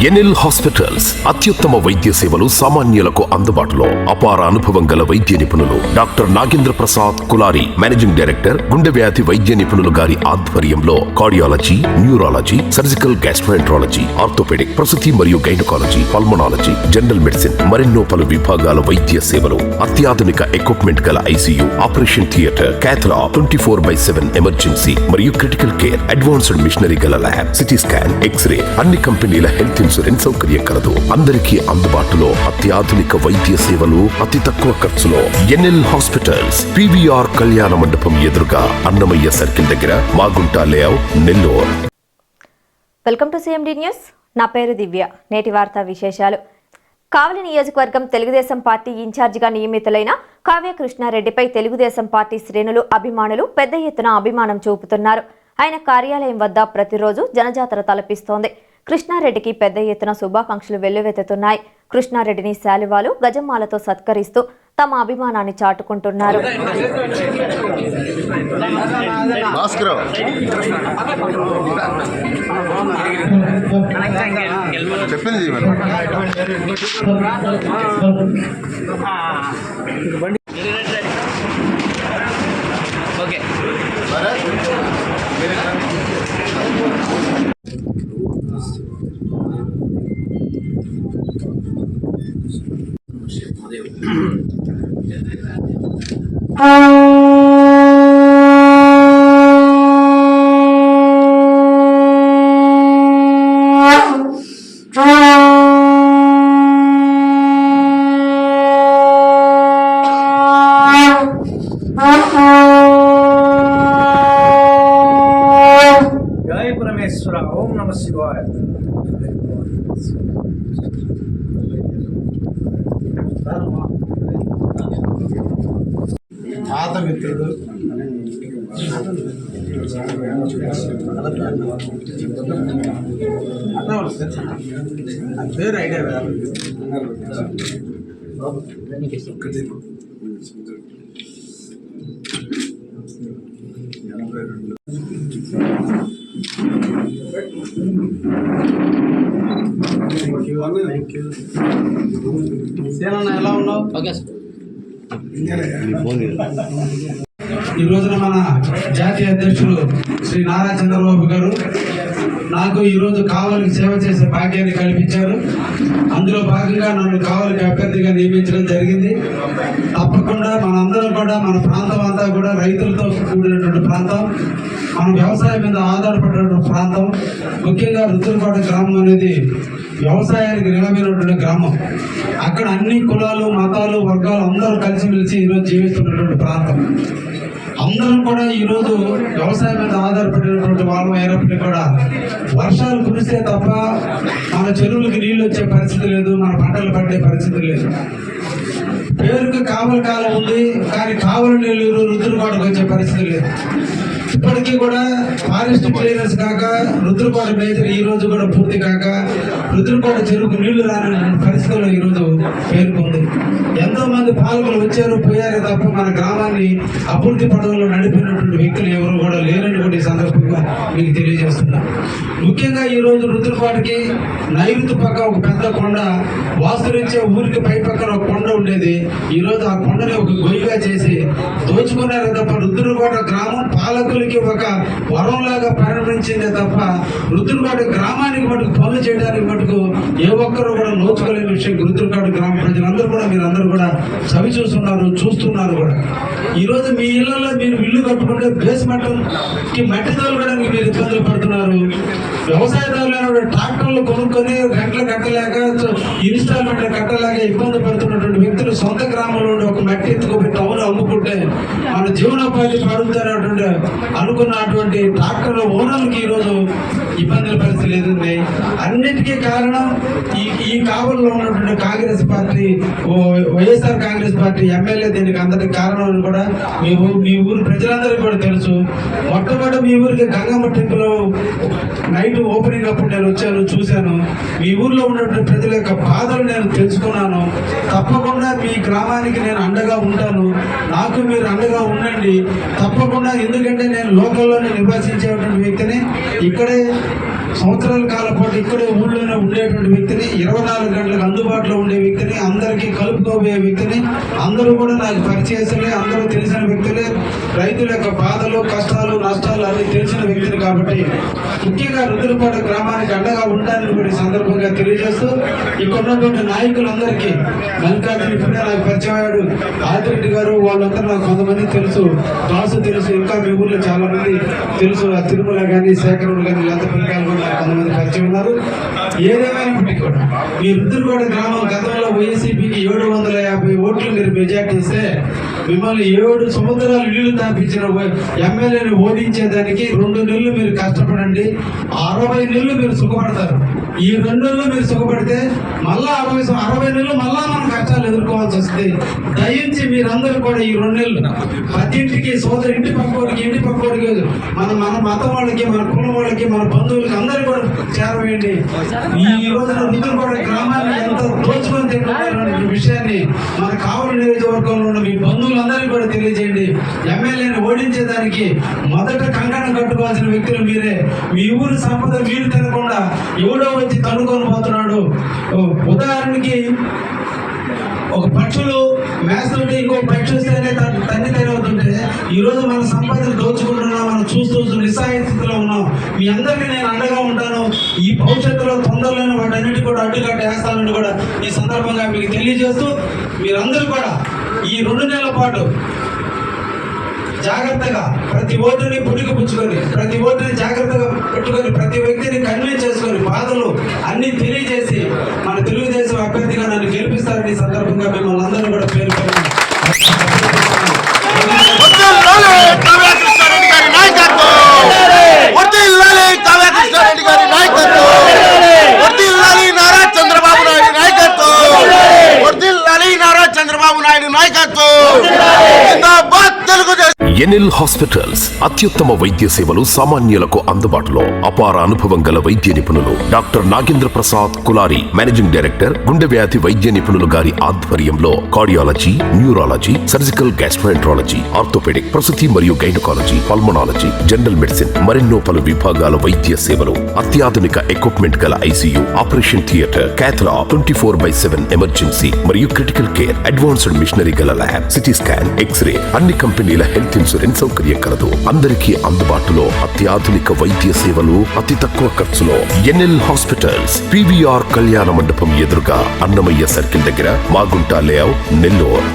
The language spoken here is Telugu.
ఎన్ఎల్ హాస్పిటల్స్ అత్యుత్తమ వైద్య సేవలు సామాన్యులకు అందుబాటులో. అపార అనుభవం గల వైద్య నిపుణులు doctor Nagendra Prasad Kulari, managing director, గుండె వ్యాధి వైద్య నిపుణులు గారి ఆధ్వర్యంలో cardiology, neurology, surgical gastroenterology, orthopaedic, ప్రసూతి మరియు గైనకాలజీ, పల్మనాలజీ, జనరల్ మెడిసిన్ మరెన్నో పలు విభాగాల వైద్య సేవలు, అత్యాధునిక ఎక్విప్మెంట్ గల ఐసీయూ, ఆపరేషన్ థియేటర్, క్యాథ్లా, 24/7 ఎమర్జెన్సీ మరియు క్రిటికల్ కేర్, అడ్వాన్స్డ్ మిషనరీ గల ల్యాబ్, సిటీ స్కాన్, ఎక్స్రే, అన్ని కంపెనీల హెల్త్ ఇన్సూరెన్స్ సౌకర్యం కలదు. అందరికీ అందుబాటులో అత్యాధునిక వైద్య సేవలు అతి తక్కువ ఖర్చులో. ఎన్ఎల్ హాస్పిటల్స్, పివిఆర్ కళ్యాణ మండపం ఎదురుగా, అన్నమయ్య సర్కిల్ దగ్గర, Magunta layout, Nellore. Welcome to CMD news. నా పేరు దివ్య. నేటి వార్తా విశేషాలు. కావలి నియోజకవర్గం తెలుగుదేశం పార్టీ ఇన్ఛార్జిగా నియమితులైన కావ్య కృష్ణారెడ్డిపై తెలుగుదేశం పార్టీ శ్రేణులు, అభిమానులు పెద్ద ఎత్తున అభిమానం చూపుతున్నారు. ఆయన కార్యాలయం వద్ద ప్రతిరోజు జనజాతర తలపిస్తోంది. కృష్ణారెడ్డికి పెద్ద ఎత్తున శుభాకాంక్షలు వెల్లువెత్తుతున్నాయి. కృష్ణారెడ్డిని శాలువాలు, గజమాలతో సత్కరిస్తూ తమ అభిమానాన్ని చాటుకుంటున్నారు. जय परमेश्वर. ओम नमः शिवाय. పాత మిత్రుడు పేరు ఐడియా సేనన్న ఎలా ఉన్నావు? ఈ రోజున మన జాతీయ అధ్యక్షులు శ్రీ నారా చంద్రబాబు గారు నాకు ఈరోజు కావలికి సేవ చేసే భాగ్యాన్ని కల్పించారు. అందులో భాగంగా నన్ను కావలికి అభ్యర్థిగా నియమించడం జరిగింది. తప్పకుండా మనందరం కూడా, మన ప్రాంతం అంతా కూడా రైతులతో కూడినటువంటి ప్రాంతం, మన వ్యవసాయం మీద ఆధారపడినటువంటి ప్రాంతం. ముఖ్యంగా రుద్రకోట గ్రామం అనేది వ్యవసాయానికి నిలబడినటువంటి గ్రామం. అక్కడ అన్ని కులాలు, మతాలు, వర్గాలు అందరూ కలిసిమెలిసి ఈరోజు జీవిస్తున్నటువంటి ప్రాంతం. అందరం కూడా ఈరోజు వ్యవసాయం మీద ఆధారపడినటువంటి వాళ్ళం అయినప్పటికీ కూడా వర్షాలు కురిస్తే తప్ప మన చెరువులకి నీళ్ళు వచ్చే పరిస్థితి లేదు, మన పంటలు పండే పరిస్థితి లేదు. పేరుకి కావలి కాలం ఉంది, కానీ కావలి నీళ్ళు రుద్రకోటకు వచ్చే పరిస్థితి లేదు. ఇప్పటికీ కూడా ఫారెస్ట్ క్లియరెన్స్ కాక రుద్రకోట మేజర్ ఈ రోజు కూడా పూర్తి కాక రుద్రకోట చెరువుకు నీళ్లు రాని పరిస్థితుల్లో ఈరోజు పేర్కొంది. ఎంతో మంది పాలకులు వచ్చారు, పోయారు తప్ప మన గ్రామాన్ని అభివృద్ధి పడవలో నడిపినటువంటి వ్యక్తులు ఎవరు కూడా లేరని కూడా ఈ సందర్భంగా మీకు తెలియజేస్తున్నారు. ముఖ్యంగా ఈ రోజు రుద్రకోటకి నైరుతి పక్క ఒక పెద్ద కొండ, వాస్తురించే ఊరికి పై పక్కన ఒక కొండ ఉండేది. ఈ రోజు ఆ కొండని ఒక గొయ్యిగా చేసి దోచుకున్నారు తప్ప రుద్రకోట గ్రామం పాలకులకి ఒక వరంలాగా పరిణమించిందే తప్ప రుద్రకోట గ్రామానికి మటుకు పనులు చేయడానికి మటుకు ఏ ఒక్కరు కూడా నోచుకోలేని విషయం రుద్రకోట గ్రామ ప్రజలందరూ కూడా, మీరందరూ కూడా చవి చూస్తున్నారు కూడా. ఈ రోజు మీ ఇళ్లలో మీరు ఇల్లు కట్టుకుంటే బేస్మెంట్కి మట్టి తోలుకోవడానికి మీరు ఇబ్బందులు పడుతున్నారు. వ్యవసాయదారులు ట్రాక్టర్లు కొనుక్కొని గంటలు కట్టలేక, ఇన్స్టాల్మెంట్లు కట్టలేక ఇబ్బంది పడుతున్నటువంటి వ్యక్తులు సొంత గ్రామంలో ఒక మట్టి ఎత్తుకుపోయి టౌన్ అమ్ముకుంటే మన జీవనోపాధి పడుతున్నటువంటి అనుకున్నటువంటి ట్రాక్టర్ల ఓనర్లకి ఈరోజు ఇబ్బందుల పరిస్థితి లేదండి. అన్నిటికీ కారణం ఈ కావలిలో ఉన్నటువంటి Congress party, YSR Congress party MLA దీనికి అందరికి కారణం అని కూడా మీ ఊరు ప్రజలందరికీ కూడా తెలుసు. మొట్టమొదటి మీ ఊరికి గంగమ్మ టెంపుల్ నైట్ ఓపెనింగ్ అప్పుడు నేను వచ్చాను, చూశాను. మీ ఊర్లో ఉన్నటువంటి ప్రజల యొక్క బాధలు నేను తెలుసుకున్నాను. తప్పకుండా మీ గ్రామానికి నేను అండగా ఉంటాను, నాకు మీరు అండగా ఉండండి తప్పకుండా. ఎందుకంటే నేను లోకల్లోనే నివసించేటువంటి వ్యక్తిని, ఇక్కడే సంవత్సరాల కాలం పాటు ఇక్కడే ఊళ్ళోనే ఉండేటువంటి వ్యక్తిని, 24 గంటలకు అందుబాటులో ఉండే వ్యక్తిని, అందరికీ కలుపుకోబోయే వ్యక్తిని, అందరూ కూడా నాకు పరిచయస్తులే, అందరూ తెలిసిన వ్యక్తులే, రైతుల యొక్క బాధలు, కష్టాలు, నష్టాలు అన్ని తెలిసిన వ్యక్తిని కాబట్టి ముఖ్యంగా రుద్రపాడు గ్రామానికి అండగా ఉండడానికి కూడా ఈ సందర్భంగా తెలియజేస్తూ ఇక్కడ ఉన్నటువంటి నాయకులందరికీ మల్లికార్జున ఇప్పుడే నాకు పరిచయం అయ్యాడు, ఆదిరెడ్డి గారు వాళ్ళందరూ నాకు కొంతమంది తెలుసు, దాసు తెలుసు, ఇంకా మీ ఊర్లో చాలా మంది తెలుసు, ఆ తిరుమల కానీ శేఖరుడు కానీ లేకపోతే పిల్లకాయలు కూడా నాకు కొంతమంది పరిచయం ఉన్నారు. ఏదేమైనప్పటికీ కూడా మీ రుద్రపాడ గ్రామం గతంలో వైసీపీకి 750 ఓట్లు మీరు మెజార్టీ ఇస్తే మిమ్మల్ని 7 సముద్రాలు నీళ్లు తాపించిన ఎమ్మెల్యేని ఓడించేదానికి 2 నెలలు మీరు కష్టపడండి, 60 నెలలు మీరు సుఖపడతారు. ఈ 2 నెలలు మీరు సుఖపడితే మళ్ళా 60 నెలలు మళ్ళా మనం కష్టాలు ఎదుర్కోవాల్సి వస్తుంది. దయించి మీరందరూ కూడా ఈ 2 నెలలు ప్రతి ఇంటికి సోదరు ఇంటి పక్కోడికి మన మతం వాళ్ళకి, మన కులం వాళ్ళకి, మన బంధువులకి అందరూ కూడా చేరవేయండి. ఈ రోజున రుద్రపాడ గ్రామాన్ని ఎంత దోచుకొని తింటున్నారనే విషయాన్ని మన కావలి నియోజకవర్గంలో ఉన్న మీ బంధువులందరికీ కూడా తెలియజేయండి. ఎమ్మెల్యేని ఓడించేదానికి మొదట కంకణం కట్టుకోవాల్సిన వ్యక్తులు మీరే. మీ ఊరి సంపద మీరు తినకుండా ఎవడో వచ్చి తన్నుకొని పోతున్నాడు. ఉదాహరణకి ఒక పక్షులు మేస్తుంటే ఇంకో పక్షి వస్తేనే తన్ని తెరవుతుంటే ఈరోజు మన సంపదను దోచుకుంటున్నాం, మనం చూస్తూ నిస్సహాయ స్థితిలో ఉన్నాం. మీ అందరికీ నేను అండగా ఉంటాను. ఈ భవిష్యత్తులో తొందరలోనే వాటన్నిటి కూడా అడ్డుకట్ట వేస్తానని కూడా ఈ సందర్భంగా మీకు తెలియజేస్తూ మీరందరూ కూడా ఈ 2 నెలల పాటు జాగ్రత్తగా ప్రతి ఓటుని పుడికి పుచ్చుకొని, ప్రతి ఓటుని జాగ్రత్తగా పెట్టుకొని, ప్రతి వ్యక్తిని కన్విన్స్ చేసుకొని, బాధలు అన్ని తెలియజేసి మన తెలుగుదేశం అభ్యర్థిగా నన్ను గెలిపిస్తారని ఈ సందర్భంగా మిమ్మల్ని అందరూ కూడా పేర్కొన్నాను. చంద్రబాబు నాయుడు నాయకత్వం. ఎన్ఎల్ హాస్పిటల్స్ అత్యుత్తమ వైద్య సేవలు సామాన్యులకు అందుబాటులో. అపార అనుభవం గల వైద్య నిపుణులు doctor Nagendra Prasad Kulari, managing director, గుండె వ్యాధి వైద్య నిపుణులు గారి ఆధ్వర్యంలో cardiology, neurology, surgical gastroenterology, orthopaedic, ప్రసూతి మరియు గైనకాలజీ, పల్మనాలజీ, జనరల్ మెడిసిన్ మరెన్నో పలు విభాగాల వైద్య సేవలు. అత్యాధునిక ఎక్విప్మెంట్ గల ఐసీయూ, ఆపరేషన్ థియేటర్, క్యాథ్లా, 24/7 ఎమర్జెన్సీ మరియు క్రిటికల్ కేర్, అడ్వాన్స్డ్ మిషనరీ గల ల్యాబ్, సిటీ స్కాన్, ఎక్స్రే, అన్ని కంపెనీల హెల్త్ ఇన్సూరెన్స్ సౌకర్యం కలదు. అందరికీ అందుబాటులో అత్యాధునిక వైద్య సేవలు అతి తక్కువ ఖర్చులో. ఎన్ఎల్ హాస్పిటల్స్, పివిఆర్ కళ్యాణ మండపం ఎదురుగా, అన్నమయ్య సర్కిల్ దగ్గర, మాగుంట లేఅవుట్, నెల్లూరు.